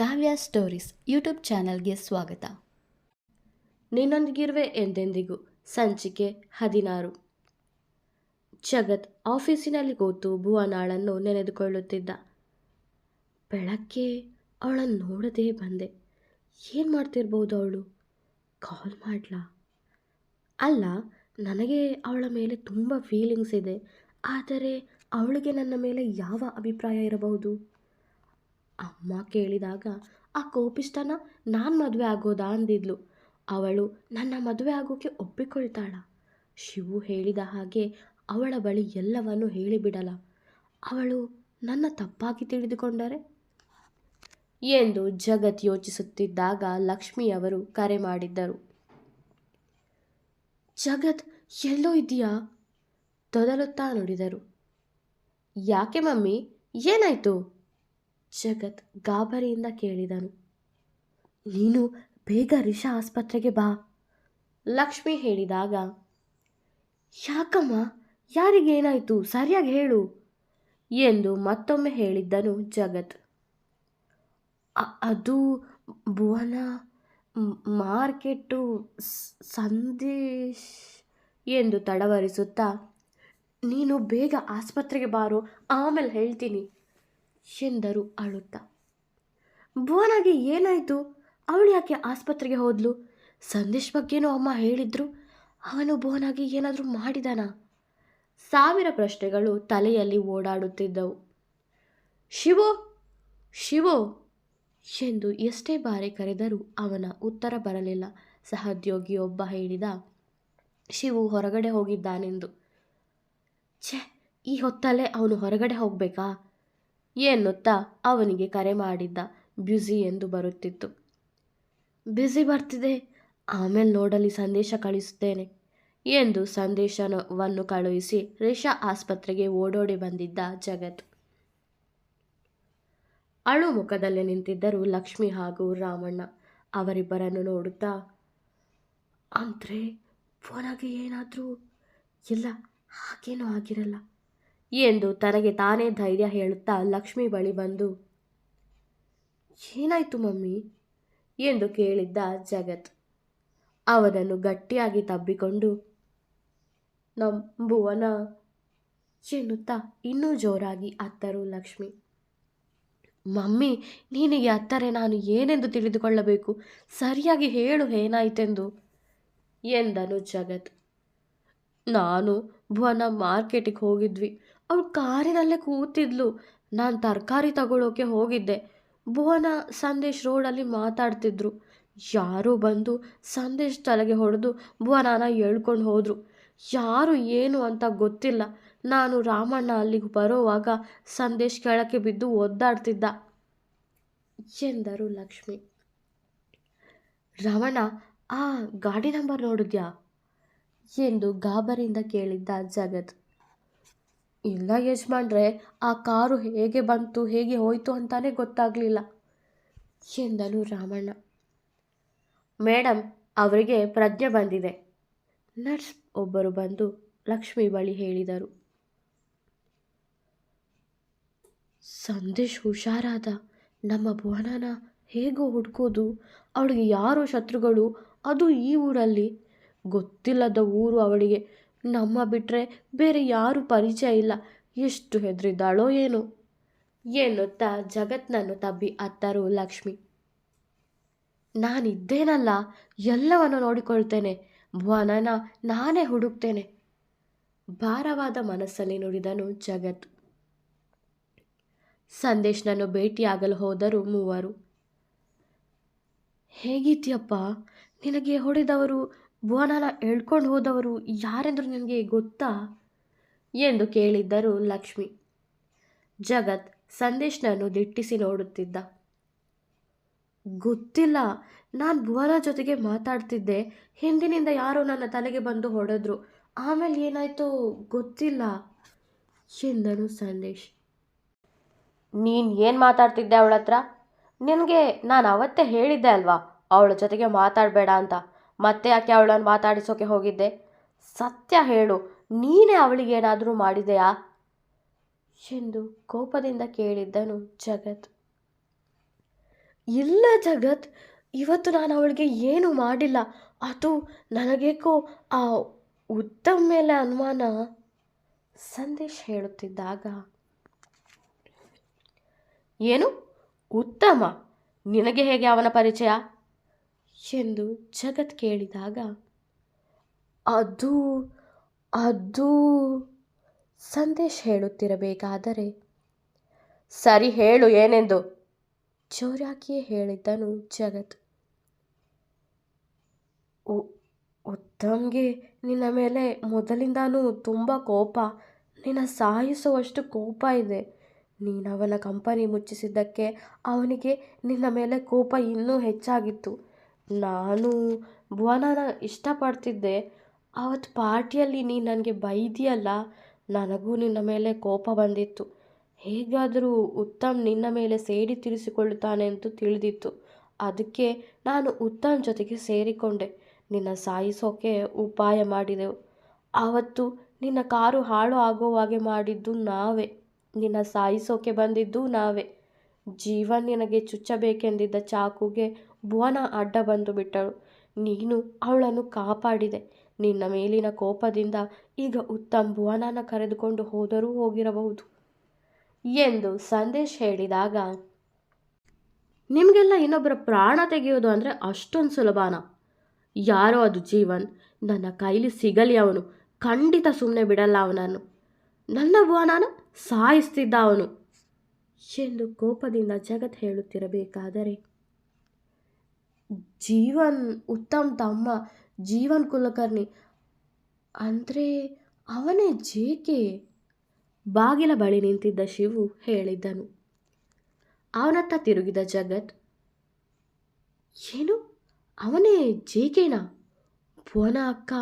ಕಾವ್ಯ stories YouTube ಚಾನಲ್ಗೆ ಸ್ವಾಗತ. ನಿನ್ನೊಂದಿಗಿರುವೆ ಎಂದೆಂದಿಗೂ ಸಂಚಿಕೆ 16. ಜಗತ್ ಆಫೀಸಿನಲ್ಲಿ ಕೂತು ಭುವನಾಳನ್ನು ನೆನೆದುಕೊಳ್ಳುತ್ತಿದ್ದ. ಬೆಳಗ್ಗೆ ಅವಳನ್ನು ನೋಡದೇ ಬಂದೆ. ಏನು ಮಾಡ್ತಿರ್ಬೋದು ಅವಳು? ಕಾಲ್ ಮಾಡ್ಲಾ? ಅಲ್ಲ, ನನಗೆ ಅವಳ ಮೇಲೆ ತುಂಬ ಫೀಲಿಂಗ್ಸ್ ಇದೆ. ಆದರೆ ಅವಳಿಗೆ ನನ್ನ ಮೇಲೆ ಯಾವ ಅಭಿಪ್ರಾಯ ಇರಬಹುದು? ಅಮ್ಮ ಕೇಳಿದಾಗ ಆ ಕೋಪಿಷ್ಟನ ನಾನು ಮದುವೆ ಆಗೋದಾ ಅಂದಿದ್ಲು. ಅವಳು ನನ್ನ ಮದುವೆ ಆಗೋಕ್ಕೆ ಒಪ್ಪಿಕೊಳ್ತಾಳ? ಶಿವು ಹೇಳಿದ ಹಾಗೆ ಅವಳ ಬಳಿ ಎಲ್ಲವನ್ನೂ ಹೇಳಿಬಿಡಲ? ಅವಳು ನನ್ನ ತಪ್ಪಾಗಿ ತಿಳಿದುಕೊಂಡರೆ ಎಂದು ಜಗತ್ ಯೋಚಿಸುತ್ತಿದ್ದಾಗ ಲಕ್ಷ್ಮಿಯವರು ಕರೆ ಮಾಡಿದ್ದರು. ಜಗತ್, ಎಲ್ಲೋ ಇದೆಯಾ? ತೊದಲುತ್ತಾ ನುಡಿದರು. ಯಾಕೆ ಮಮ್ಮಿ, ಏನಾಯಿತು? ಜಗತ್ ಗಾಬರಿಯಿಂದ ಕೇಳಿದನು. ನೀನು ಬೇಗ ರಿಷಾ ಆಸ್ಪತ್ರೆಗೆ ಬಾ, ಲಕ್ಷ್ಮಿ ಹೇಳಿದಾಗ, ಯಾಕಮ್ಮ, ಯಾರಿಗೇನಾಯಿತು ಸರಿಯಾಗಿ ಹೇಳು ಎಂದು ಮತ್ತೊಮ್ಮೆ ಹೇಳಿದ್ದನು ಜಗತ್. ಅದು ಭುವನ ಮಾರ್ಕೆಟು ಸಂದೇಶ್ ಎಂದು ತಡವರಿಸುತ್ತಾ, ನೀನು ಬೇಗ ಆಸ್ಪತ್ರೆಗೆ ಬಾರೋ, ಆಮೇಲೆ ಹೇಳ್ತೀನಿ ಎಂದರು ಅಳುತ್ತಾ. ಭುವನಾಗೆ ಏನಾಯಿತು? ಅವಳು ಯಾಕೆ ಆಸ್ಪತ್ರೆಗೆ ಹೋದ್ಲು? ಸಂದೇಶ್ ಬಗ್ಗೆನೂ ಅಮ್ಮ ಹೇಳಿದ್ರು. ಅವನು ಭುವನಾಗೆ ಏನಾದರೂ ಮಾಡಿದಾನ? 1000 ಪ್ರಶ್ನೆಗಳು ತಲೆಯಲ್ಲಿ ಓಡಾಡುತ್ತಿದ್ದವು. ಶಿವು, ಶಿವು ಎಂದು ಎಷ್ಟೇ ಬಾರಿ ಕರೆದರೂ ಅವನ ಉತ್ತರ ಬರಲಿಲ್ಲ. ಸಹೋದ್ಯೋಗಿಯೊಬ್ಬ ಹೇಳಿದ, ಶಿವು ಹೊರಗಡೆ ಹೋಗಿದ್ದಾನೆಂದು. ಛೆ, ಈ ಹೊತ್ತಲ್ಲೇ ಅವನು ಹೊರಗಡೆ ಹೋಗಬೇಕಾ ಎನ್ನುತ್ತಾ ಅವನಿಗೆ ಕರೆ ಮಾಡಿದ್ದ. ಬ್ಯುಸಿ ಎಂದು ಬರುತ್ತಿತ್ತು. ಬ್ಯುಸಿ ಬರ್ತಿದೆ, ಆಮೇಲೆ ನೋಡಲಿ ಸಂದೇಶ ಕಳಿಸುತ್ತೇನೆ ಎಂದು ಸಂದೇಶವನ್ನು ಕಳುಹಿಸಿ ರಿಷಾ ಆಸ್ಪತ್ರೆಗೆ ಓಡೋಡಿ ಬಂದಿದ್ದ ಜಗತ್. ಅಳು ಮುಖದಲ್ಲಿ ನಿಂತಿದ್ದರು ಲಕ್ಷ್ಮಿ ಹಾಗೂ ರಾಮಣ್ಣ. ಅವರಿಬ್ಬರನ್ನು ನೋಡುತ್ತಾ, ಅಂದರೆ ಫೋನಾಗೆ ಏನಾದರೂ? ಇಲ್ಲ, ಹಾಗೇನೂ ಆಗಿರಲ್ಲ ಎಂದು ತನಗೆ ತಾನೇ ಧೈರ್ಯ ಹೇಳುತ್ತಾ ಲಕ್ಷ್ಮಿ ಬಳಿ ಬಂದು, ಏನಾಯಿತು ಮಮ್ಮಿ ಎಂದು ಕೇಳಿದ್ದ ಜಗತ್. ಅವನನ್ನು ಗಟ್ಟಿಯಾಗಿ ತಬ್ಬಿಕೊಂಡು, ನಮ್ಮ ಭುವನ ಎನ್ನುತ್ತಾ ಇನ್ನೂ ಜೋರಾಗಿ ಅತ್ತರು ಲಕ್ಷ್ಮಿ. ಮಮ್ಮಿ, ನಿನಗೆ ಅತ್ತರೆ ನಾನು ಏನೆಂದು ತಿಳಿದುಕೊಳ್ಳಬೇಕು? ಸರಿಯಾಗಿ ಹೇಳು ಏನಾಯಿತೆಂದು ಎಂದನು ಜಗತ್. ನಾನು ಭುವನ ಮಾರ್ಕೆಟಿಗೆ ಹೋಗಿದ್ವಿ. ಅವಳು ಕಾರಿನಲ್ಲೇ ಕೂತಿದ್ಲು. ನಾನು ತರಕಾರಿ ತಗೊಳ್ಳೋಕೆ ಹೋಗಿದ್ದೆ. ಭುವನ ಸಂದೇಶ್ ರೋಡಲ್ಲಿ ಮಾತಾಡ್ತಿದ್ರು. ಯಾರೋ ಬಂದು ಸಂದೇಶ್ ತಲೆಗೆ ಹೊಡೆದು ಭುವನಾನ ಎಳ್ಕೊಂಡು ಹೋದರು. ಯಾರು ಏನು ಅಂತ ಗೊತ್ತಿಲ್ಲ. ನಾನು ರಾಮಣ್ಣ ಅಲ್ಲಿಗೆ ಬರೋವಾಗ ಸಂದೇಶ್ ಕೆಳಕ್ಕೆ ಬಿದ್ದು ಒದ್ದಾಡ್ತಿದ್ದ ಎಂದರು ಲಕ್ಷ್ಮಿ. ರಾಮಣ್ಣ, ಆ ಗಾಡಿ ನಂಬರ್ ನೋಡಿದ್ಯಾ ಎಂದು ಗಾಬರಿಯಿಂದ ಕೇಳಿದ್ದ ಜಗತ್. ಇಲ್ಲ ಯಜಮಾನ್ರೆ, ಆ ಕಾರು ಹೇಗೆ ಬಂತು ಹೇಗೆ ಹೋಯಿತು ಅಂತಾನೆ ಗೊತ್ತಾಗಲಿಲ್ಲ ಎಂದನು ರಾಮಣ್ಣ. ಮೇಡಮ್, ಅವರಿಗೆ ಪ್ರಜ್ಞೆ ಬಂದಿದೆ, ನರ್ಸ್ ಒಬ್ಬರು ಬಂದು ಲಕ್ಷ್ಮಿ ಬಳಿ ಹೇಳಿದರು. ಸಂದೇಶ್ ಹುಷಾರಾದ, ನಮ್ಮ ಭುವನನ ಹೇಗೋ ಹುಡ್ಕೋದು? ಅವಳಿಗೆ ಯಾರೋ ಶತ್ರುಗಳು, ಅದು ಈ ಊರಲ್ಲಿ. ಗೊತ್ತಿಲ್ಲದ ಊರು ಅವಳಿಗೆ. ನಮ್ಮ ಬಿಟ್ಟರೆ ಬೇರೆ ಯಾರೂ ಪರಿಚಯ ಇಲ್ಲ. ಎಷ್ಟು ಹೆದರಿದ್ದಾಳೋ ಏನೋ ಎನ್ನುತ್ತಾ ಜಗತ್ನನ್ನು ತಬ್ಬಿ ಅತ್ತರು ಲಕ್ಷ್ಮಿ. ನಾನಿದ್ದೇನಲ್ಲ, ಎಲ್ಲವನ್ನು ನೋಡಿಕೊಳ್ತೇನೆ. ಭುವನನ ನಾನೇ ಹುಡುಕ್ತೇನೆ ಭಾರವಾದ ಮನಸ್ಸಲ್ಲಿ ನುಡಿದನು ಜಗತ್. ಸಂದೇಶ್ನನ್ನು ಭೇಟಿಯಾಗಲು ಹೋದರು ಮೂವರು. ಹೇಗಿದ್ಯಪ್ಪ? ನಿನಗೆ ಹೊಡೆದವರು, ಭುವನನ ಎಳ್ಕೊಂಡು ಹೋದವರು ಯಾರೆಂದು ನಿನಗೆ ಗೊತ್ತಾ ಎಂದು ಕೇಳಿದ್ದರು ಲಕ್ಷ್ಮಿ. ಜಗತ್ ಸಂದೇಶ್ನನ್ನು ದಿಟ್ಟಿಸಿ ನೋಡುತ್ತಿದ್ದ. ಗೊತ್ತಿಲ್ಲ, ನಾನು ಭುವನ ಜೊತೆಗೆ ಮಾತಾಡ್ತಿದ್ದೆ. ಹಿಂದಿನಿಂದ ಯಾರೋ ನನ್ನ ತಲೆಗೆ ಬಂದು ಹೊಡೆದ್ರು. ಆಮೇಲೆ ಏನಾಯ್ತೋ ಗೊತ್ತಿಲ್ಲ ಎಂದನು ಸಂದೇಶ್. ನೀನು ಏನು ಮಾತಾಡ್ತಿದ್ದೆ ಅವಳ ಹತ್ರ? ನಿನಗೆ ನಾನು ಅವತ್ತೇ ಹೇಳಿದ್ದೆ ಅಲ್ವಾ ಅವಳ ಜೊತೆಗೆ ಮಾತಾಡಬೇಡ ಅಂತ. ಮತ್ತೆ ಯಾಕೆ ಅವಳನ್ನು ಮಾತಾಡಿಸೋಕೆ ಹೋಗಿದ್ದೆ? ಸತ್ಯ ಹೇಳು, ನೀನೇ ಅವಳಿಗೇನಾದರೂ ಮಾಡಿದೆಯಾ ಎಂದು ಕೋಪದಿಂದ ಕೇಳಿದ್ದನು ಜಗತ್. ಇಲ್ಲ ಜಗತ್, ಇವತ್ತು ನಾನು ಅವಳಿಗೆ ಏನು ಮಾಡಿಲ್ಲ. ಅದು ನನಗೇಕೋ ಆ ಉತ್ತಮ್ ಮೇಲೆ ಅನುಮಾನ. ಸಂದೇಶ್ ಹೇಳುತ್ತಿದ್ದಾಗ, ಏನು ಉತ್ತಮ? ನಿನಗೆ ಹೇಗೆ ಅವನ ಪರಿಚಯ ಎಂದು ಜಗತ್ ಕೇಳಿದಾಗ, ಅದು ಅದು ಸಂದೇಶ್ ಹೇಳುತ್ತಿರಬೇಕಾದರೆ, ಸರಿ ಹೇಳು ಏನೆಂದು ಜೋರಾಗಿಯೇ ಹೇಳಿದ್ದನು ಜಗತ್. ಉತ್ತಮ್ಗೆ ನಿನ್ನ ಮೇಲೆ ಮೊದಲಿಂದಾನೂ ತುಂಬ ಕೋಪ, ನಿನ್ನ ಸಾಯಿಸುವಷ್ಟು ಕೋಪ ಇದೆ. ನೀನು ಅವನ ಕಂಪನಿ ಮುಚ್ಚಿಸಿದ್ದಕ್ಕೆ ಅವನಿಗೆ ನಿನ್ನ ಮೇಲೆ ಕೋಪ ಇನ್ನೂ ಹೆಚ್ಚಾಗಿತ್ತು. ನಾನು ಭುವನನ ಇಷ್ಟಪಡ್ತಿದ್ದೆ. ಅವತ್ತು ಪಾರ್ಟಿಯಲ್ಲಿ ನೀನು ನನಗೆ ಬೈದಿಯಲ್ಲ, ನನಗೂ ನಿನ್ನ ಮೇಲೆ ಕೋಪ ಬಂದಿತ್ತು. ಹೇಗಾದರೂ ಉತ್ತಮ್ ನಿನ್ನ ಮೇಲೆ ಸೇಡಿ ತೀರಿಸಿಕೊಳ್ಳುತ್ತಾನೆ ಅಂತ ತಿಳಿದಿತ್ತು. ಅದಕ್ಕೆ ನಾನು ಉತ್ತಮ್ ಜೊತೆಗೆ ಸೇರಿಕೊಂಡೆ. ನಿನ್ನ ಸಾಯಿಸೋಕೆ ಉಪಾಯ ಮಾಡಿದೆವು. ಆವತ್ತು ನಿನ್ನ ಕಾರು ಹಾಳು ಆಗುವಾಗೆ ಮಾಡಿದ್ದು ನಾವೇ, ನಿನ್ನ ಸಾಯಿಸೋಕೆ ಬಂದಿದ್ದು ನಾವೇ. ಜೀವನ್ ನಿನಗೆ ಚುಚ್ಚಬೇಕೆಂದಿದ್ದ ಚಾಕುಗೆ ಭುವನ ಅಡ್ಡ ಬಂದು ಬಿಟ್ಟಳು. ನೀನು ಅವಳನ್ನು ಕಾಪಾಡಿದೆ. ನಿನ್ನ ಮೇಲಿನ ಕೋಪದಿಂದ ಈಗ ಉತ್ತಮ್ ಭುವನನ ಕರೆದುಕೊಂಡು ಹೋದರೂ ಹೋಗಿರಬಹುದು ಎಂದು ಸಂದೇಶ್ ಹೇಳಿದಾಗ, ನಿಮಗೆಲ್ಲ ಇನ್ನೊಬ್ಬರ ಪ್ರಾಣ ತೆಗೆಯೋದು ಅಂದರೆ ಅಷ್ಟೊಂದು ಸುಲಭನಾ? ಯಾರೋ ಅದು ಜೀವನ್, ನನ್ನ ಕೈಲಿ ಸಿಗಲಿ ಅವನು. ಖಂಡಿತ ಸುಮ್ಮನೆ ಬಿಡಲ್ಲ ಅವನನ್ನು. ನನ್ನ ಭುವನನ ಸಾಯಿಸ್ತಿದ್ದ ಅವನು ಎಂದು ಕೋಪದಿಂದ ಜಗತ್ ಹೇಳುತ್ತಿರಬೇಕಾದರೆ, ಜೀವನ್ ಉತ್ತಮ್ ತಮ್ಮ ಜೀವನ್ ಕುಲಕರ್ಣಿ ಅಂದರೆ ಅವನೇ ಜೇಕೆ ಬಾಗಿಲ ಬಳಿ ನಿಂತಿದ್ದ ಶಿವು ಹೇಳಿದ್ದನು. ಅವನತ್ತ ತಿರುಗಿದ ಜಗತ್, ಏನು ಅವನೇ ಜೇಕೆನಾ? ಭುವನ ಅಕ್ಕ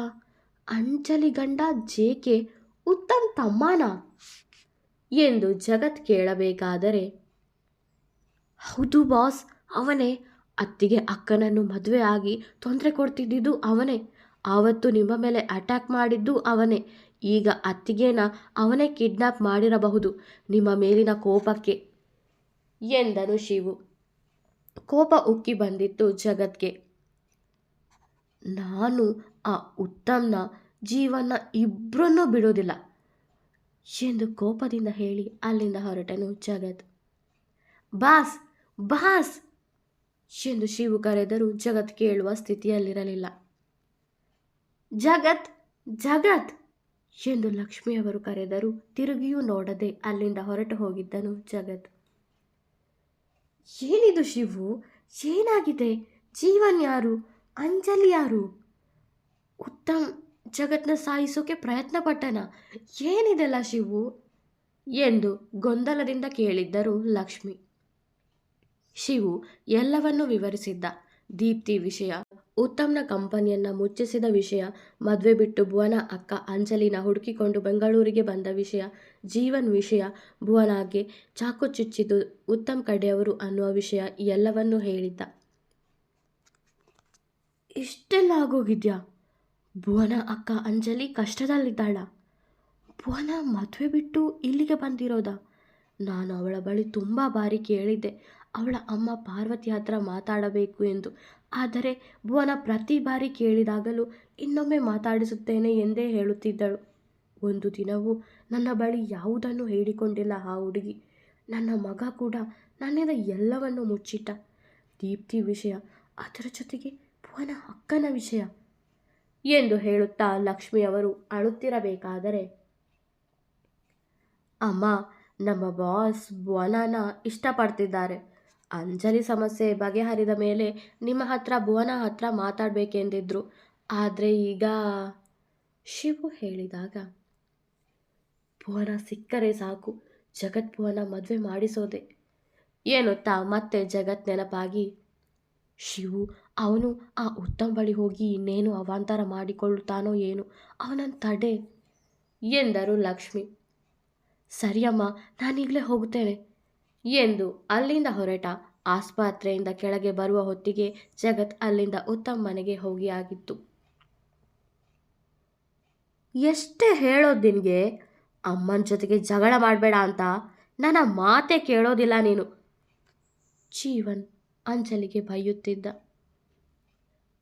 ಅಂಜಲಿ ಗಂಡ ಜೇಕೆ ಉತ್ತಮ್ ತಮ್ಮನಾ ಎಂದು ಜಗತ್ ಕೇಳಬೇಕಾದರೆ, ಹೌದು ಬಾಸ್, ಅವನೇ. ಅತ್ತಿಗೆ ಅಕ್ಕನನ್ನು ಮದುವೆ ಆಗಿ ತೊಂದರೆ ಕೊಡ್ತಿದ್ದಿದ್ದು ಅವನೇ. ಆವತ್ತು ನಿಮ್ಮ ಮೇಲೆ ಅಟ್ಯಾಕ್ ಮಾಡಿದ್ದು ಅವನೇ. ಈಗ ಅತ್ತಿಗೆನ ಅವನೇ ಕಿಡ್ನಾಪ್ ಮಾಡಿರಬಹುದು ನಿಮ್ಮ ಮೇಲಿನ ಕೋಪಕ್ಕೆ ಎಂದನು ಶಿವು. ಕೋಪ ಉಕ್ಕಿ ಬಂದಿತ್ತು ಜಗತ್ಗೆ. ನಾನು ಆ ಉತ್ತಮ್ನ ಜೀವನ ಇಬ್ಬರನ್ನೂ ಬಿಡೋದಿಲ್ಲ ಎಂದು ಕೋಪದಿಂದ ಹೇಳಿ ಅಲ್ಲಿಂದ ಹೊರಟನು ಜಗತ್. ಬಾಸ್ ಬಾಸ್ ಎಂದು ಶಿವು ಕರೆದರೂ ಜಗತ್ ಕೇಳುವ ಸ್ಥಿತಿಯಲ್ಲಿರಲಿಲ್ಲ. ಜಗತ್ ಜಗತ್ ಎಂದು ಲಕ್ಷ್ಮಿಯವರು ಕರೆದರೂ ತಿರುಗಿಯೂ ನೋಡದೆ ಅಲ್ಲಿಂದ ಹೊರಟು ಹೋಗಿದ್ದನು ಜಗತ್. ಏನಿದು ಶಿವು, ಏನಾಗಿದೆ? ಜೀವನ್ ಯಾರು? ಅಂಜಲಿ ಯಾರು? ಉತ್ತಮ್ ಜಗತ್ನ ಸಾಯಿಸೋಕೆ ಪ್ರಯತ್ನ ಪಟ್ಟನ? ಏನಿದೆಲ್ಲ ಶಿವು ಎಂದು ಗೊಂದಲದಿಂದ ಕೇಳಿದ್ದರು ಲಕ್ಷ್ಮಿ. ಶಿವು ಎಲ್ಲವನ್ನೂ ವಿವರಿಸಿದ್ದ. ದೀಪ್ತಿ ವಿಷಯ, ಉತ್ತಮ್ನ ಕಂಪನಿಯನ್ನ ಮುಚ್ಚಿಸಿದ ವಿಷಯ, ಮದುವೆ ಬಿಟ್ಟು ಭುವನ ಅಕ್ಕ ಅಂಜಲಿನ ಹುಡುಕಿಕೊಂಡು ಬೆಂಗಳೂರಿಗೆ ಬಂದ ವಿಷಯ, ಜೀವನ್ ವಿಷಯ, ಭುವನಾಗೆ ಚಾಕು ಚುಚ್ಚಿದ್ದು ಉತ್ತಮ್ ಕಡೆಯವರು ಅನ್ನುವ ವಿಷಯ ಎಲ್ಲವನ್ನೂ ಹೇಳಿದ್ದ. ಇಷ್ಟೆಲ್ಲ ಆಗೋಗಿದ್ಯಾ? ಭುವನ ಅಕ್ಕ ಅಂಜಲಿ ಕಷ್ಟದಲ್ಲಿದ್ದಾಳ? ಭುವನ ಮದುವೆ ಬಿಟ್ಟು ಇಲ್ಲಿಗೆ ಬಂದಿರೋದಾ? ನಾನು ಅವಳ ಬಳಿ ತುಂಬ ಬಾರಿ ಕೇಳಿದ್ದೆ ಅವಳ ಅಮ್ಮ ಪಾರ್ವತಿ ಹತ್ರ ಮಾತಾಡಬೇಕು ಎಂದು. ಆದರೆ ಭುವನ ಪ್ರತಿ ಬಾರಿ ಕೇಳಿದಾಗಲೂ ಇನ್ನೊಮ್ಮೆ ಮಾತಾಡಿಸುತ್ತೇನೆ ಎಂದೇ ಹೇಳುತ್ತಿದ್ದಳು. ಒಂದು ದಿನವೂ ನನ್ನ ಬಳಿ ಯಾವುದನ್ನು ಹೇಳಿಕೊಂಡಿಲ್ಲ ಆ ಹುಡುಗಿ. ನನ್ನ ಮಗ ಕೂಡ ನನ್ನಿಂದ ಎಲ್ಲವನ್ನೂ ಮುಚ್ಚಿಟ್ಟ. ದೀಪ್ತಿ ವಿಷಯ, ಅದರ ಜೊತೆಗೆ ಭುವನ ಅಕ್ಕನ ವಿಷಯ ಎಂದು ಹೇಳುತ್ತಾ ಲಕ್ಷ್ಮಿಯವರು ಅಳುತ್ತಿರಬೇಕಾದರೆ, ಅಮ್ಮ, ನಮ್ಮ ಬಾಸ್ ಭುವನನ ಇಷ್ಟಪಡ್ತಿದ್ದಾರೆ. ಅಂಜಲಿ ಸಮಸ್ಯೆ ಬಗೆಹರಿದ ಮೇಲೆ ನಿಮ್ಮ ಹತ್ರ ಭುವನ ಹತ್ರ ಮಾತಾಡಬೇಕೆಂದಿದ್ರು. ಆದರೆ ಈಗ ಶಿವು ಹೇಳಿದಾಗ, ಭುವನ ಸಿಕ್ಕರೆ ಸಾಕು, ಜಗತ್ ಭುವನ ಮದುವೆ ಮಾಡಿಸೋದೆ ಎನ್ನುತ್ತಾ ಮತ್ತೆ ಜಗತ್ ನೆನಪಾಗಿ, ಶಿವು ಅವನು ಆ ಉತ್ತಮ್ ಬಳಿ ಹೋಗಿ ಇನ್ನೇನು ಅವಾಂತರ ಮಾಡಿಕೊಳ್ಳುತ್ತಾನೋ ಏನು, ಅವನನ್ನು ತಡೆ ಎಂದರು ಲಕ್ಷ್ಮಿ. ಸರಿಯಮ್ಮ, ನಾನೀಗಲೇ ಹೋಗುತ್ತೇನೆ ಎಂದು ಅಲ್ಲಿಂದ ಹೊರಟ. ಆಸ್ಪತ್ರೆಯಿಂದ ಕೆಳಗೆ ಬರುವ ಹೊತ್ತಿಗೆ ಜಗತ್ ಅಲ್ಲಿಂದ ಉತ್ತಮ್ ಮನೆಗೆ ಹೋಗಿ ಆಗಿತ್ತು. ಎಷ್ಟೇ ಹೇಳೋದು ನಿನಗೆ, ಅಮ್ಮನ ಜೊತೆಗೆ ಜಗಳ ಮಾಡಬೇಡ ಅಂತ. ನನ್ನ ಮಾತೇ ಕೇಳೋದಿಲ್ಲ ನೀನು. ಜೀವನ್ ಅಂಜಲಿಗೆ ಬೈಯುತ್ತಿದ್ದ.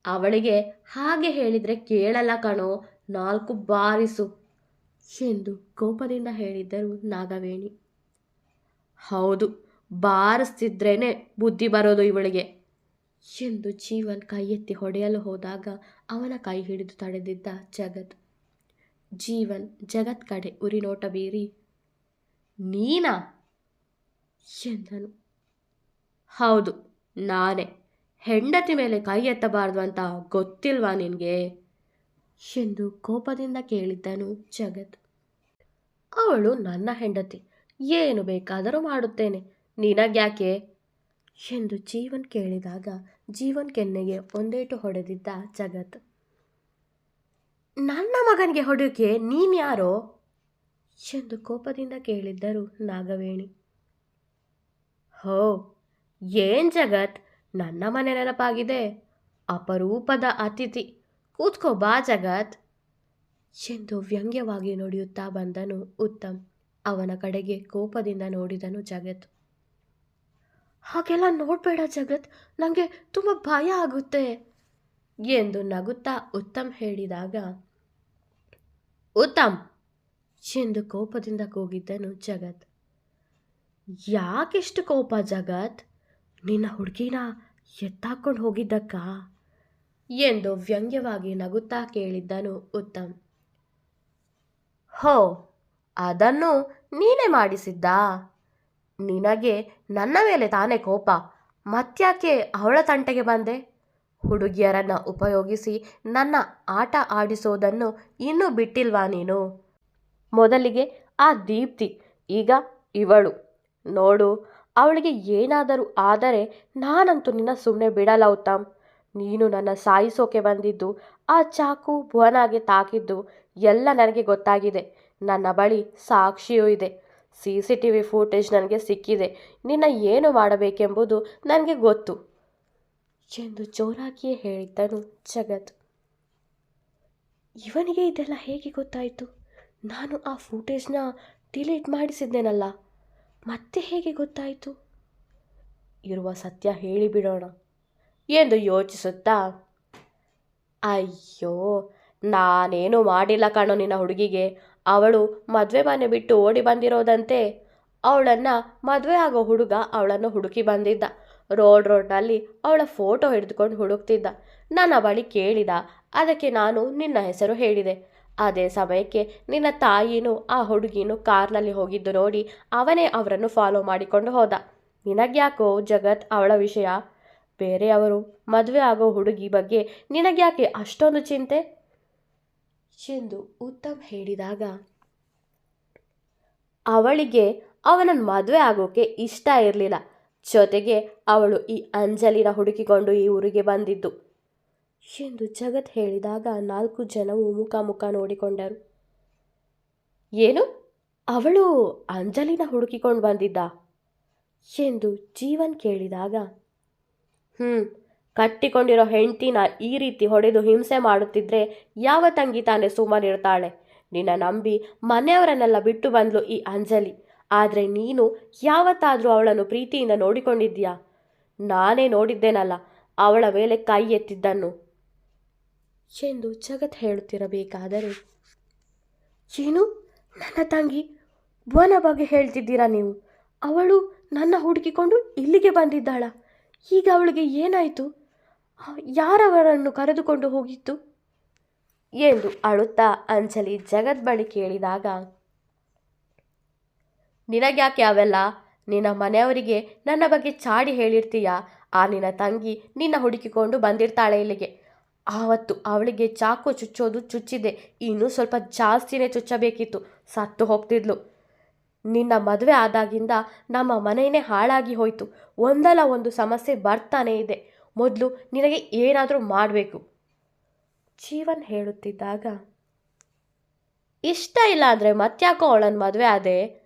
ಅವಳಿಗೆ ಹಾಗೆ ಹೇಳಿದರೆ ಕೇಳಲ್ಲ ಕಣೋ, 4 ಬಾರಿಸು ಎಂದು ಕೋಪದಿಂದ ಹೇಳಿದ್ದರು ನಾಗವೇಣಿ. ಹೌದು, ಬಾರಿಸ್ತಿದ್ರೇನೆ ಬುದ್ಧಿ ಬರೋದು ಇವಳಿಗೆ ಎಂದು ಜೀವನ್ ಕೈ ಎತ್ತಿ ಹೊಡೆಯಲು ಹೋದಾಗ ಅವನ ಕೈ ಹಿಡಿದು ತಡೆದಿದ್ದ ಜಗತ್. ಜೀವನ್ ಜಗತ್ ಕಡೆ ಉರಿನೋಟ ಬೀರಿ, ನೀನಾ ಎಂದನು. ಹೌದು, ನಾನೇ. ಹೆಂಡತಿ ಮೇಲೆ ಕೈ ಎತ್ತಬಾರ್ದು ಅಂತ ಗೊತ್ತಿಲ್ವಾ ನಿನಗೆ ಎಂದು ಕೋಪದಿಂದ ಕೇಳಿದ್ದನು ಜಗತ್. ಅವಳು ನನ್ನ ಹೆಂಡತಿ, ಏನು ಬೇಕಾದರೂ ಮಾಡುತ್ತೇನೆ, ನಿನಗ್ಯಾಕೆ ಎಂದು ಜೀವನ್ ಕೇಳಿದಾಗ ಜೀವನ್ ಕೆನ್ನೆಗೆ ಒಂದೇಟು ಹೊಡೆದಿದ್ದ ಜಗತ್. ನನ್ನ ಮಗನಿಗೆ ಹೊಡೆಯೋಕೆ ನೀನ್ಯಾರೋ ಎಂದು ಕೋಪದಿಂದ ಕೇಳಿದ್ದರು ನಾಗವೇಣಿ. ಹೋ, ಏನ್ ಜಗತ್, ನನ್ನ ಮನೆ ನೆನಪಾಗಿದೆ? ಅಪರೂಪದ ಅತಿಥಿ, ಕೂತ್ಕೋ ಬಾ ಜಗತ್ ಎಂದು ವ್ಯಂಗ್ಯವಾಗಿ ನುಡಿಯುತ್ತಾ ಬಂದನು ಉತ್ತಮ್. ಅವನ ಕಡೆಗೆ ಕೋಪದಿಂದ ನೋಡಿದನು ಜಗತ್. ಹಾಗೆಲ್ಲ ನೋಡಬೇಡ ಜಗತ್, ನನಗೆ ತುಂಬ ಭಯ ಆಗುತ್ತೆ ಎಂದು ನಗುತ್ತಾ ಉತ್ತಮ್ ಹೇಳಿದಾಗ, ಉತ್ತಮ್ ಎಂದು ಕೋಪದಿಂದ ಕೂಗಿದ್ದನು ಜಗತ್. ಯಾಕೆಷ್ಟು ಕೋಪ ಜಗತ್? ನಿನ್ನ ಹುಡುಗಿನ ಎತ್ತಾಕೊಂಡು ಹೋಗಿದ್ದಕ್ಕ ಎಂದು ವ್ಯಂಗ್ಯವಾಗಿ ನಗುತ್ತಾ ಕೇಳಿದ್ದನು ಉತ್ತಮ್. ಹೋ, ಅದನ್ನು ನೀನೇ ಮಾಡಿಸಿದ್ದಾ? ನಿನಗೆ ನನ್ನ ಮೇಲೆ ತಾನೇ ಕೋಪ, ಮತ್ತ್ಯಾಕೆ ಅವಳ ತಂಟೆಗೆ ಬಂದೆ? ಹುಡುಗಿಯರನ್ನು ಉಪಯೋಗಿಸಿ ನನ್ನ ಆಟ ಆಡಿಸೋದನ್ನು ಇನ್ನೂ ಬಿಟ್ಟಿಲ್ವಾ ನೀನು? ಮೊದಲಿಗೆ ಆ ದೀಪ್ತಿ, ಈಗ ಇವಳು. ನೋಡು, ಅವಳಿಗೆ ಏನಾದರೂ ಆದರೆ ನಾನಂತೂ ನಿನ್ನ ಸುಮ್ಮನೆ ಬಿಡಲ್ಲ ಉತ್ತಮ್. ನೀನು ನನ್ನ ಸಾಯಿಸೋಕೆ ಬಂದಿದ್ದು, ಆ ಚಾಕು ಭುವನಾಗೆ ತಾಕಿದ್ದು ಎಲ್ಲ ನನಗೆ ಗೊತ್ತಾಗಿದೆ. ನನ್ನ ಬಳಿ ಸಾಕ್ಷಿಯೂ ಇದೆ. CCTV ಫೂಟೇಜ್ ನನಗೆ ಸಿಕ್ಕಿದೆ. ನಿನ್ನ ಏನು ಮಾಡಬೇಕೆಂಬುದು ನನಗೆ ಗೊತ್ತು ಎಂದು ಜೋರಾಗಿಯೇ ಹೇಳಿದ್ದನು ಜಗತ್. ಇವನಿಗೆ ಇದೆಲ್ಲ ಹೇಗೆ ಗೊತ್ತಾಯಿತು? ನಾನು ಆ ಫೂಟೇಜ್ನ ಡಿಲೀಟ್ ಮಾಡಿಸಿದ್ದೇನಲ್ಲ, ಮತ್ತೆ ಹೇಗೆ ಗೊತ್ತಾಯಿತು? ಇರುವ ಸತ್ಯ ಹೇಳಿಬಿಡೋಣ ಎಂದು ಯೋಚಿಸುತ್ತಾ, ಅಯ್ಯೋ, ನಾನೇನು ಮಾಡಿಲ್ಲ ಕಣೋ ನಿನ್ನ ಹುಡುಗಿಗೆ. ಅವಳು ಮದುವೆ ಮನೆ ಬಿಟ್ಟು ಓಡಿ ಬಂದಿರೋದಂತೆ. ಅವಳನ್ನು ಮದುವೆ ಆಗೋ ಹುಡುಗ ಅವಳನ್ನು ಹುಡುಕಿ ಬಂದಿದ್ದ. ರೋಡ್ನಲ್ಲಿ ಅವಳ ಫೋಟೋ ಹಿಡಿದುಕೊಂಡು ಹುಡುಕ್ತಿದ್ದ. ನನ್ನ ಬಳಿ ಕೇಳಿದ, ಅದಕ್ಕೆ ನಾನು ನಿನ್ನ ಹೆಸರು ಹೇಳಿದೆ. ಅದೇ ಸಮಯಕ್ಕೆ ನಿನ್ನ ತಾಯಿನೂ ಆ ಹುಡುಗಿನೂ ಕಾರ್ನಲ್ಲಿ ಹೋಗಿದ್ದು ನೋಡಿ ಅವನೇ ಅವರನ್ನು ಫಾಲೋ ಮಾಡಿಕೊಂಡು ಹೋದ. ನಿನಗ್ಯಾಕೋ ಜಗತ್ ಅವಳ ವಿಷಯ? ಬೇರೆಯವರು ಮದುವೆ ಆಗೋ ಹುಡುಗಿ ಬಗ್ಗೆ ನಿನಗ್ಯಾಕೆ ಅಷ್ಟೊಂದು ಚಿಂತೆ ಎಂದು ಉತ್ತಮ್ ಹೇಳಿದಾಗ, ಅವಳಿಗೆ ಅವನನ್ನು ಮದುವೆ ಆಗೋಕೆ ಇಷ್ಟ ಇರಲಿಲ್ಲ. ಜೊತೆಗೆ ಅವಳು ಈ ಅಂಜಲಿನ ಹುಡುಕಿಕೊಂಡು ಈ ಊರಿಗೆ ಬಂದಿದ್ದು ಎಂದು ಜಗತ್ ಹೇಳಿದಾಗ 4 ಜನವು ಮುಖ ಮುಖ ನೋಡಿಕೊಂಡರು. ಏನು, ಅವಳು ಅಂಜಲಿನ ಹುಡುಕಿಕೊಂಡು ಬಂದಿದ್ದ ಎಂದು ಜೀವನ್ ಕೇಳಿದಾಗ, ಕಟ್ಟಿಕೊಂಡಿರೋ ಹೆಂಡತಿನ ಈ ರೀತಿ ಹೊಡೆದು ಹಿಂಸೆ ಮಾಡುತ್ತಿದ್ರೆ ಯಾವ ತಂಗಿ ತಾನೇ ಸುಮ್ಮನಿರ್ತಾಳೆ? ನಿನ್ನ ನಂಬಿ ಮನೆಯವರನ್ನೆಲ್ಲ ಬಿಟ್ಟು ಬಂದ್ಲು ಈ ಅಂಜಲಿ. ಆದರೆ ನೀನು ಯಾವತ್ತಾದರೂ ಅವಳನ್ನು ಪ್ರೀತಿಯಿಂದ ನೋಡಿಕೊಂಡಿದ್ದೀಯಾ? ನಾನೇ ನೋಡಿದ್ದೇನಲ್ಲ ಅವಳ ಮೇಲೆ ಕೈ ಎತ್ತಿದ್ದನ್ನು ಎಂದು ಜಗತ್ ಹೇಳುತ್ತಿರಬೇಕಾದರೆ, ಏನು, ನನ್ನ ತಂಗಿ ಭುವನ ಬಗ್ಗೆ ಹೇಳ್ತಿದ್ದೀರಾ ನೀವು? ಅವಳು ನನ್ನ ಹುಡುಕಿಕೊಂಡು ಇಲ್ಲಿಗೆ ಬಂದಿದ್ದಾಳ? ಈಗ ಅವಳಿಗೆ ಏನಾಯಿತು? ಯಾರವರನ್ನು ಕರೆದುಕೊಂಡು ಹೋಗಿತ್ತು ಎಂದು ಅಳುತ್ತಾ ಅಂಜಲಿ ಜಗತ್ ಬಳಿ ಕೇಳಿದಾಗ, ನಿನಗ್ಯಾಕೆ ಅವೆಲ್ಲ? ನಿನ್ನ ಮನೆಯವರಿಗೆ ನನ್ನ ಬಗ್ಗೆ ಚಾಡಿ ಹೇಳಿರ್ತೀಯ. ಆ ನಿನ್ನ ತಂಗಿ ನಿನ್ನ ಹುಡುಕಿಕೊಂಡು ಬಂದಿರ್ತಾಳೆ ಇಲ್ಲಿಗೆ. ಆವತ್ತು ಅವಳಿಗೆ ಚಾಕು ಚುಚ್ಚೋದು ಚುಚ್ಚಿದೆ, ಇನ್ನೂ ಸ್ವಲ್ಪ ಜಾಸ್ತಿನೇ ಚುಚ್ಚಬೇಕಿತ್ತು, ಸತ್ತು ಹೋಗ್ತಿದ್ಲು. ನಿನ್ನ ಮದುವೆ ಆದಾಗಿಂದ ನಮ್ಮ ಮನೆಯೇ ಹಾಳಾಗಿ ಹೋಯಿತು. ಒಂದಲ್ಲ ಒಂದು ಸಮಸ್ಯೆ ಬರ್ತಾನೇ ಇದೆ. ಮೊದಲು ನಿನಗೆ ಏನಾದರೂ ಮಾಡಬೇಕು ಜೀವನ್ ಹೇಳುತ್ತಿದ್ದಾಗ, ಇಷ್ಟ ಇಲ್ಲ ಅಂದರೆ ಮತ್ತ್ಯಾಕೋ ಅವಳನ್ನು ಮದುವೆ ಆದೆ?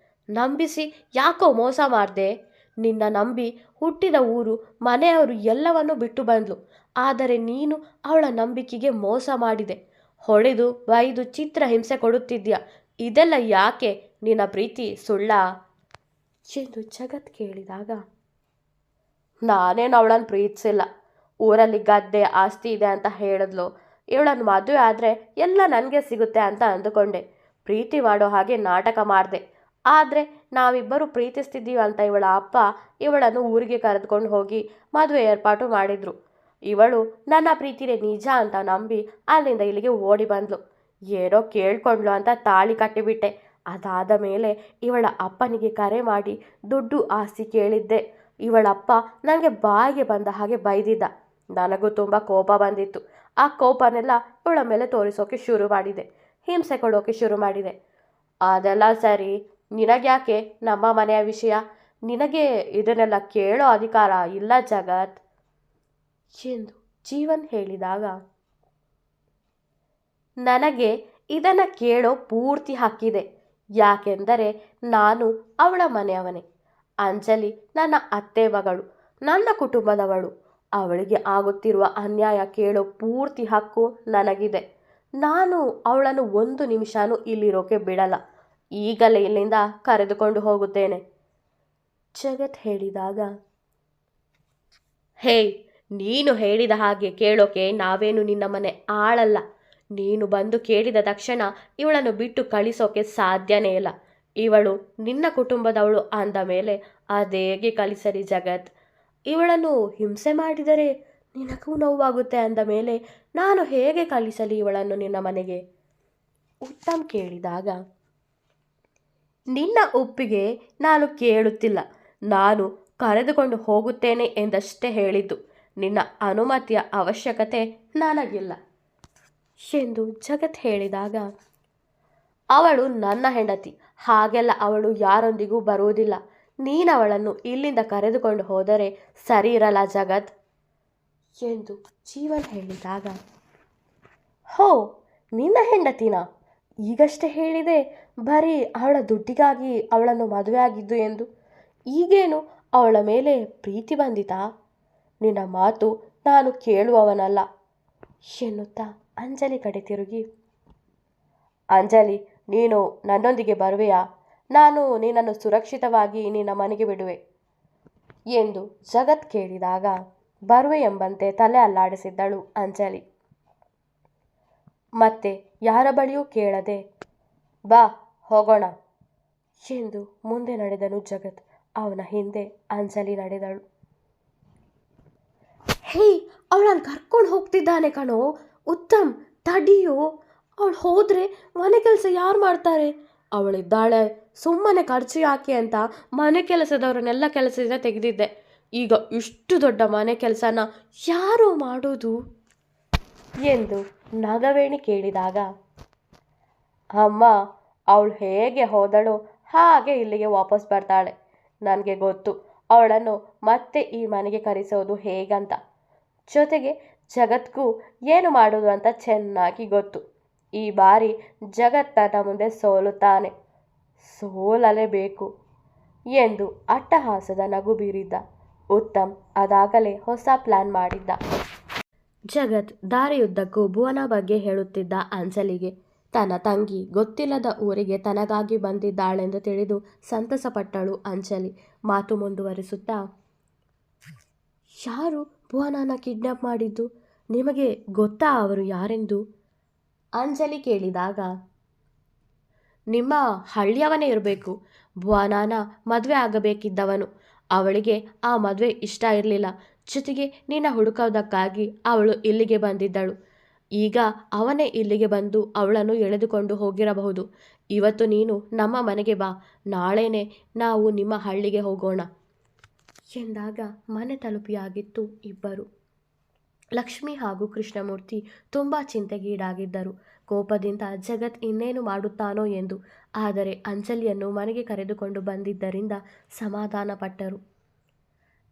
ನಂಬಿಸಿ ಯಾಕೋ ಮೋಸ ಮಾಡಿದೆ? ನಿನ್ನ ನಂಬಿ ಹುಟ್ಟಿದ ಊರು ಮನೆಯವರು ಎಲ್ಲವನ್ನೂ ಬಿಟ್ಟು ಬಂದ್ಲು. ಆದರೆ ನೀನು ಅವಳ ನಂಬಿಕೆಗೆ ಮೋಸ ಮಾಡಿದೆ. ಹೊಡೆದು ಬೈದು ಚಿತ್ರ ಹಿಂಸೆ ಕೊಡುತ್ತಿದ್ಯಾ. ಇದೆಲ್ಲ ಯಾಕೆ? ನಿನ್ನ ಪ್ರೀತಿ ಸುಳ್ಳ ಎಂದು ಜಗತ್ ಕೇಳಿದಾಗ, ನಾನೇನು ಅವಳನ್ನು ಪ್ರೀತಿಸಿಲ್ಲ. ಊರಲ್ಲಿ ಗದ್ದೆ ಆಸ್ತಿ ಇದೆ ಅಂತ ಹೇಳಿದ್ಲು. ಇವಳನ್ನು ಮದುವೆ ಆದರೆ ಎಲ್ಲ ನನಗೆ ಸಿಗುತ್ತೆ ಅಂತ ಅಂದುಕೊಂಡೆ. ಪ್ರೀತಿ ಮಾಡೋ ಹಾಗೆ ನಾಟಕ ಮಾಡಿದೆ. ಆದರೆ ನಾವಿಬ್ಬರು ಪ್ರೀತಿಸ್ತಿದ್ದೀವಿ ಅಂತ ಇವಳ ಅಪ್ಪ ಇವಳನ್ನು ಊರಿಗೆ ಕರೆದುಕೊಂಡು ಹೋಗಿ ಮದುವೆ ಏರ್ಪಾಟು ಮಾಡಿದ್ರು. ಇವಳು ನನ್ನ ಪ್ರೀತಿನೇ ನಿಜ ಅಂತ ನಂಬಿ ಅಲ್ಲಿಂದ ಇಲ್ಲಿಗೆ ಓಡಿ ಬಂದ್ಲು. ಏನೋ ಕೇಳ್ಕೊಂಡ್ಲು ಅಂತ ತಾಳಿ ಕಟ್ಟಿಬಿಟ್ಟೆ. ಅದಾದ ಮೇಲೆ ಇವಳ ಅಪ್ಪನಿಗೆ ಕರೆ ಮಾಡಿ ದುಡ್ಡು ಆಸ್ತಿ ಕೇಳಿದ್ದೆ. ಇವಳಪ್ಪ ನನಗೆ ಬಾಯಿಗೆ ಬಂದ ಹಾಗೆ ಬೈದಿದ್ದ. ನನಗೂ ತುಂಬ ಕೋಪ ಬಂದಿತ್ತು. ಆ ಕೋಪನೆಲ್ಲ ಇವಳ ಮೇಲೆ ತೋರಿಸೋಕೆ ಶುರು ಮಾಡಿದೆ. ಹಿಂಸೆ ಕೊಡೋಕೆ ಶುರು ಮಾಡಿದೆ. ಅದೆಲ್ಲ ಸರಿ, ನಿನಗ್ಯಾಕೆ ನಮ್ಮ ಮನೆಯ ವಿಷಯ? ನಿನಗೆ ಇದನ್ನೆಲ್ಲ ಕೇಳೋ ಅಧಿಕಾರ ಇಲ್ಲ ಜಗತ್ ಎಂದು ಜೀವನ್ ಹೇಳಿದಾಗ, ನನಗೆ ಇದನ್ನು ಕೇಳೋ ಪೂರ್ತಿ ಹಕ್ಕಿದೆ. ಯಾಕೆಂದರೆ ನಾನು ಅವಳ ಮನೆಯವನೇ. ಅಂಜಲಿ ನನ್ನ ಅತ್ತೆ ಮಗಳು, ನನ್ನ ಕುಟುಂಬದವಳು. ಅವಳಿಗೆ ಆಗುತ್ತಿರುವ ಅನ್ಯಾಯ ಕೇಳೋ ಪೂರ್ತಿ ಹಕ್ಕು ನನಗಿದೆ. ನಾನು ಅವಳನ್ನು ಒಂದು ನಿಮಿಷನೂ ಇಲ್ಲಿರೋಕೆ ಬಿಡಲ್ಲ. ಈಗಲೇ ಇಲ್ಲಿಂದ ಕರೆದುಕೊಂಡು ಹೋಗುತ್ತೇನೆ ಜಗತ್ ಹೇಳಿದಾಗ, ಹೇಯ್, ನೀನು ಹೇಳಿದ ಹಾಗೆ ಕೇಳೋಕೆ ನಾವೇನು ನಿನ್ನ ಮನೆ ಆಳಲ್ಲ. ನೀನು ಬಂದು ಕೇಳಿದ ತಕ್ಷಣ ಇವಳನ್ನು ಬಿಟ್ಟು ಕಳಿಸೋಕೆ ಸಾಧ್ಯನೇ ಇಲ್ಲ. ಇವಳು ನಿನ್ನ ಕುಟುಂಬದವಳು ಅಂದ ಮೇಲೆ ಅದೇಗೆ ಕಳಿಸಲಿ ಜಗತ್? ಇವಳನ್ನು ಹಿಂಸೆ ಮಾಡಿದರೆ ನಿನಗೂ ನೋವಾಗುತ್ತೆ ಅಂದ ಮೇಲೆ ನಾನು ಹೇಗೆ ಕಳಿಸಲಿ ಇವಳನ್ನು ನಿನ್ನ ಮನೆಗೆ? ಉತ್ತಮ್ ಕೇಳಿದಾಗ, ನಿನ್ನ ಒಪ್ಪಿಗೆ ನಾನು ಕೇಳುತ್ತಿಲ್ಲ. ನಾನು ಕರೆದುಕೊಂಡು ಹೋಗುತ್ತೇನೆ ಎಂದಷ್ಟೇ ಹೇಳಿದ್ದು. ನಿನ್ನ ಅನುಮತಿಯ ಅವಶ್ಯಕತೆ ನನಗಿಲ್ಲ ಎಂದು ಜಗತ್ ಹೇಳಿದಾಗ, ಅವಳು ನನ್ನ ಹೆಂಡತಿ. ಹಾಗೆಲ್ಲ ಅವಳು ಯಾರೊಂದಿಗೂ ಬರುವುದಿಲ್ಲ. ನೀನವಳನ್ನು ಇಲ್ಲಿಂದ ಕರೆದುಕೊಂಡು ಹೋದರೆ ಸರಿ ಇರಲ್ಲ ಜಗತ್ ಎಂದು ಜೀವನ್ ಹೇಳಿದಾಗ, ಹೋ, ನಿನ್ನ ಹೆಂಡತಿನ? ಈಗಷ್ಟೇ ಹೇಳಿದೆ ಬರೀ ಅವಳ ದುಡ್ಡಿಗಾಗಿ ಅವಳನ್ನು ಮದುವೆ ಆಗಿದ್ದು ಎಂದು. ಈಗೇನು ಅವಳ ಮೇಲೆ ಪ್ರೀತಿ ಬಂದಿತಾ? ನಿನ್ನ ಮಾತು ನಾನು ಕೇಳುವವನಲ್ಲ ಎನ್ನುತ್ತಾ ಅಂಜಲಿ ಕಡೆ ತಿರುಗಿ, ಅಂಜಲಿ, ನೀನು ನನ್ನೊಂದಿಗೆ ಬರುವೆಯಾ? ನಾನು ನಿನ್ನನ್ನು ಸುರಕ್ಷಿತವಾಗಿ ನಿನ್ನ ಮನೆಗೆ ಬಿಡುವೆ ಎಂದು ಜಗತ್ ಕೇಳಿದಾಗ, ಬರುವೆ ಎಂಬಂತೆ ತಲೆ ಅಲ್ಲಾಡಿಸಿದ್ದಳು ಅಂಜಲಿ. ಮತ್ತೆ ಯಾರ ಬಳಿಯೂ ಕೇಳದೆ, ಬಾ ಹೋಗೋಣ ಎಂದು ಮುಂದೆ ನಡೆದನು ಜಗತ್. ಅವನ ಹಿಂದೆ ಅಂಜಲಿ ನಡೆದಳು. ಹೇಯ್, ಅವಳನ್ನು ಕರ್ಕೊಂಡು ಹೋಗ್ತಿದ್ದಾನೆ ಕಣೋ ಉತ್ತಮ್, ತಡಿಯೋ. ಅವಳು ಹೋದರೆ ಮನೆ ಕೆಲಸ ಯಾರು ಮಾಡ್ತಾರೆ? ಅವಳಿದ್ದಾಳೆ, ಸುಮ್ಮನೆ ಖರ್ಚು ಯಾಕೆ ಅಂತ ಮನೆ ಕೆಲಸದವರನ್ನೆಲ್ಲ ಕೆಲಸದಿಂದ ತೆಗೆದಿದ್ದೆ. ಈಗ ಇಷ್ಟು ದೊಡ್ಡ ಮನೆ ಕೆಲಸನ ಯಾರು ಮಾಡೋದು ಎಂದು ನಾಗವೇಣಿ ಕೇಳಿದಾಗ, ಅಮ್ಮ, ಅವಳು ಹೇಗೆ ಹೋದಳು ಹಾಗೆ ಇಲ್ಲಿಗೆ ವಾಪಸ್ ಬರ್ತಾಳೆ. ನನಗೆ ಗೊತ್ತು ಅವಳನ್ನು ಮತ್ತೆ ಈ ಮನೆಗೆ ಕರೆಸೋದು ಹೇಗಂತ. ಜೊತೆಗೆ ಜಗತ್ಗೂ ಏನು ಮಾಡೋದು ಅಂತ ಚೆನ್ನಾಗಿ ಗೊತ್ತು. ಈ ಬಾರಿ ಜಗತ್ ನನ್ನ ಮುಂದೆ ಸೋಲುತ್ತಾನೆ, ಸೋಲಲೇಬೇಕು ಎಂದು ಅಟ್ಟಹಾಸದ ನಗು ಬೀರಿದ್ದ ಉತ್ತಮ್ ಅದಾಗಲೇ ಹೊಸ ಪ್ಲಾನ್ ಮಾಡಿದ್ದ. ಜಗತ್ ದಾರಿಯುದ್ದಕ್ಕೂ ಭುವನ ಬಗ್ಗೆ ಹೇಳುತ್ತಿದ್ದ ಅಂಜಲಿಗೆ. ತನ್ನ ತಂಗಿ ಗೊತ್ತಿಲ್ಲದ ಊರಿಗೆ ತನಗಾಗಿ ಬಂದಿದ್ದಾಳೆಂದು ತಿಳಿದು ಸಂತಸಪಟ್ಟಳು ಅಂಜಲಿ. ಮಾತು ಮುಂದುವರಿಸುತ್ತಾ, ಯಾರು ಭುವನನ ಕಿಡ್ನಾಪ್ ಮಾಡಿದ್ದು? ನಿಮಗೆ ಗೊತ್ತಾ ಅವರು ಯಾರೆಂದು? ಅಂಜಲಿ ಕೇಳಿದಾಗ, ನಿಮ್ಮ ಹಳ್ಳಿಯವನೇ ಇರಬೇಕು. ಭುವನನ ಮದುವೆ ಆಗಬೇಕಿದ್ದವನು. ಅವಳಿಗೆ ಆ ಮದುವೆ ಇಷ್ಟ ಇರಲಿಲ್ಲ. ಜೊತೆಗೆ ನಿನ್ನ ಹುಡುಕೋದಕ್ಕಾಗಿ ಅವಳು ಇಲ್ಲಿಗೆ ಬಂದಿದ್ದಳು. ಈಗ ಅವನೇ ಇಲ್ಲಿಗೆ ಬಂದು ಅವಳನ್ನು ಎಳೆದುಕೊಂಡು ಹೋಗಿರಬಹುದು. ಇವತ್ತು ನೀನು ನಮ್ಮ ಮನೆಗೆ ಬಾ, ನಾಳೆನೇ ನಾವು ನಿಮ್ಮ ಹಳ್ಳಿಗೆ ಹೋಗೋಣ ಎಂದಾಗ ಮನೆ ತಲುಪಿಯಾಗಿತ್ತು ಇಬ್ಬರು. ಲಕ್ಷ್ಮಿ ಹಾಗೂ ಕೃಷ್ಣಮೂರ್ತಿ ತುಂಬ ಚಿಂತೆಗೀಡಾಗಿದ್ದರು. ಕೋಪದಿಂದ ಜಗತ್ ಇನ್ನೇನು ಮಾಡುತ್ತಾನೋ ಎಂದು. ಆದರೆ ಅಂಜಲಿಯನ್ನು ಮನೆಗೆ ಕರೆದುಕೊಂಡು ಬಂದಿದ್ದರಿಂದ ಸಮಾಧಾನ ಪಟ್ಟರು.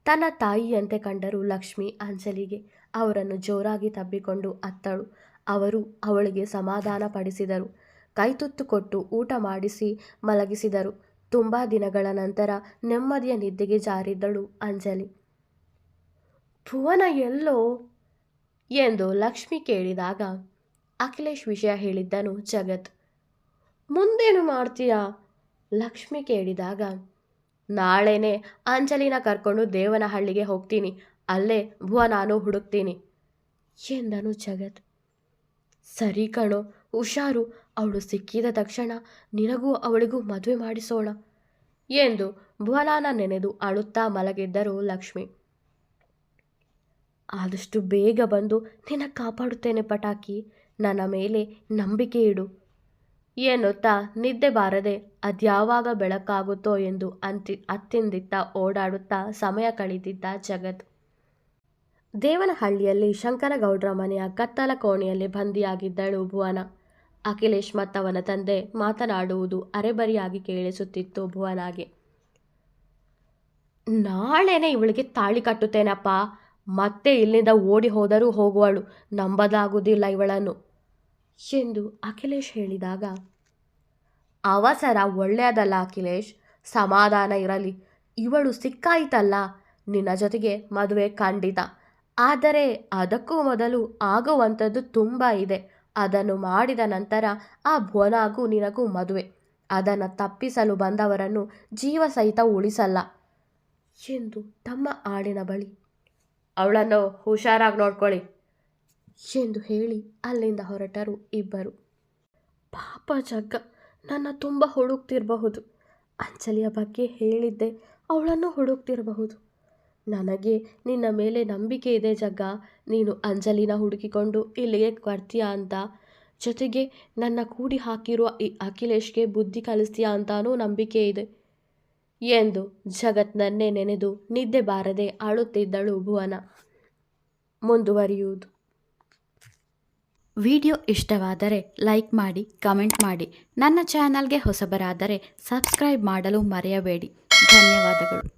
ತನ್ನ ತಾಯಿಯಂತೆ ಕಂಡರು ಲಕ್ಷ್ಮಿ ಅಂಜಲಿಗೆ. ಅವರನ್ನು ಜೋರಾಗಿ ತಬ್ಬಿಕೊಂಡು ಅತ್ತಳು. ಅವರು ಅವಳಿಗೆ ಸಮಾಧಾನ ಪಡಿಸಿದರು. ಕೈತುತ್ತು ಕೊಟ್ಟು ಊಟ ಮಾಡಿಸಿ ಮಲಗಿಸಿದರು. ತುಂಬ ದಿನಗಳ ನಂತರ ನೆಮ್ಮದಿಯ ನಿದ್ದೆಗೆ ಜಾರಿದ್ದಳು ಅಂಜಲಿ. ಭುವನ ಎಲ್ಲೋ ಎಂದು ಲಕ್ಷ್ಮಿ ಕೇಳಿದಾಗ ಅಖಿಲೇಶ್ ವಿಷಯ ಹೇಳಿದ್ದನು ಜಗತ್. ಮುಂದೇನು ಮಾಡ್ತೀಯಾ? ಲಕ್ಷ್ಮಿ ಕೇಳಿದಾಗ, ನಾಳೆನೇ ಅಂಜಲಿನ ಕರ್ಕೊಂಡು ದೇವನಹಳ್ಳಿಗೆ ಹೋಗ್ತೀನಿ. ಅಲ್ಲೇ ಭುವನಾನು ಹುಡುಕ್ತೀನಿ ಎಂದನು ಜಗತ್. ಸರಿ ಕಣೋ, ಹುಷಾರು. ಅವಳು ಸಿಕ್ಕಿದ ತಕ್ಷಣ ನಿನಗೂ ಅವಳಿಗೂ ಮದುವೆ ಮಾಡಿಸೋಣ ಎಂದು ಭುವನಾನ ನೆನೆದು ಅಳುತ್ತಾ ಮಲಗಿದ್ದರು ಲಕ್ಷ್ಮಿ. ಆದಷ್ಟು ಬೇಗ ಬಂದು ನಿನ್ನ ಕಾಪಾಡುತ್ತೇನೆ ಪಟಾಕಿ, ನನ್ನ ಮೇಲೆ ನಂಬಿಕೆ ಇಡು ಎನ್ನುತ್ತಾ ನಿದ್ದೆ ಬಾರದೆ ಅದ್ಯಾವಾಗ ಬೆಳಕಾಗುತ್ತೋ ಎಂದು ಅತ್ತಿಂದಿತ್ತ ಓಡಾಡುತ್ತಾ ಸಮಯ ಕಳೆದಿದ್ದ ಜಗತ್. ದೇವನಹಳ್ಳಿಯಲ್ಲಿ ಶಂಕರಗೌಡ್ರ ಮನೆಯ ಕತ್ತಲ ಕೋಣೆಯಲ್ಲಿ ಬಂದಿಯಾಗಿದ್ದಳು ಭುವನ. ಅಖಿಲೇಶ್ ಮತ್ತವನ ತಂದೆ ಮಾತನಾಡುವುದು ಅರೆಬರಿಯಾಗಿ ಕೇಳಿಸುತ್ತಿತ್ತು ಭುವನಾಗೆ. ನಾಳೆನೇ ಇವಳಿಗೆ ತಾಳಿ ಕಟ್ಟುತ್ತೇನಪ್ಪ, ಮತ್ತೆ ಇಲ್ಲಿಂದ ಓಡಿ ಹೋದರೂ ಹೋಗುವಳು, ನಂಬಲಾಗುವುದಿಲ್ಲ ಇವಳನ್ನು ಎಂದು ಅಖಿಲೇಶ್ ಹೇಳಿದಾಗ, ಅವಸರ ಒಳ್ಳೆಯದಲ್ಲ ಅಖಿಲೇಶ್, ಸಮಾಧಾನ ಇರಲಿ. ಇವಳು ಸಿಕ್ಕಾಯಿತಲ್ಲ, ನಿನ್ನ ಜೊತೆಗೆ ಮದುವೆ ಖಂಡಿತ. ಆದರೆ ಅದಕ್ಕೂ ಮೊದಲು ಆಗುವಂಥದ್ದು ತುಂಬ ಇದೆ. ಅದನ್ನು ಮಾಡಿದ ನಂತರ ಆ ಭುವನಾಗೂ ನಿನಗೂ ಮದುವೆ. ಅದನ್ನು ತಪ್ಪಿಸಲು ಬಂದವರನ್ನು ಜೀವ ಸಹಿತ ಉಳಿಸಲ್ಲ ಎಂದು ತಮ್ಮ ಆಡಿನ ಬಳಿ ಅವಳನ್ನು ಹುಷಾರಾಗಿ ನೋಡ್ಕೊಳ್ಳಿ ಎಂದು ಹೇಳಿ ಅಲ್ಲಿಂದ ಹೊರಟರು ಇಬ್ಬರು. ಪಾಪ ಜಗ್ಗ ನನ್ನ ತುಂಬ ಹುಡುಕ್ತಿರಬಹುದು. ಅಂಜಲಿಯ ಬಗ್ಗೆ ಹೇಳಿದ್ದೆ, ಅವಳನ್ನು ಹುಡುಕ್ತಿರಬಹುದು. ನನಗೆ ನಿನ್ನ ಮೇಲೆ ನಂಬಿಕೆ ಇದೆ ಜಗ್ಗ, ನೀನು ಅಂಜಲಿನ ಹುಡುಕಿಕೊಂಡು ಇಲ್ಲಿಗೆ ಬರ್ತೀಯ ಅಂತ. ಜೊತೆಗೆ ನನ್ನ ಕೂಡಿ ಹಾಕಿರುವ ಈ ಅಖಿಲೇಶ್ಗೆ ಬುದ್ಧಿ ಕಲಿಸ್ತೀಯಾ ಅಂತಾನೂ ನಂಬಿಕೆ ಇದೆ ಎಂದು ಜಗತ್ನನ್ನೇ ನೆನೆದು ನಿದ್ದೆ ಬಾರದೆ ಅಳುತ್ತಿದ್ದಳು ಭುವನ. ಮುಂದುವರಿಯುವುದು. ವಿಡಿಯೋ ಇಷ್ಟವಾದರೆ ಲೈಕ್ ಮಾಡಿ, ಕಮೆಂಟ್ ಮಾಡಿ. ನನ್ನ ಚಾನಲ್ಗೆ ಹೊಸಬರಾದರೆ ಸಬ್ಸ್ಕ್ರೈಬ್ ಮಾಡಲು ಮರೆಯಬೇಡಿ. ಧನ್ಯವಾದಗಳು.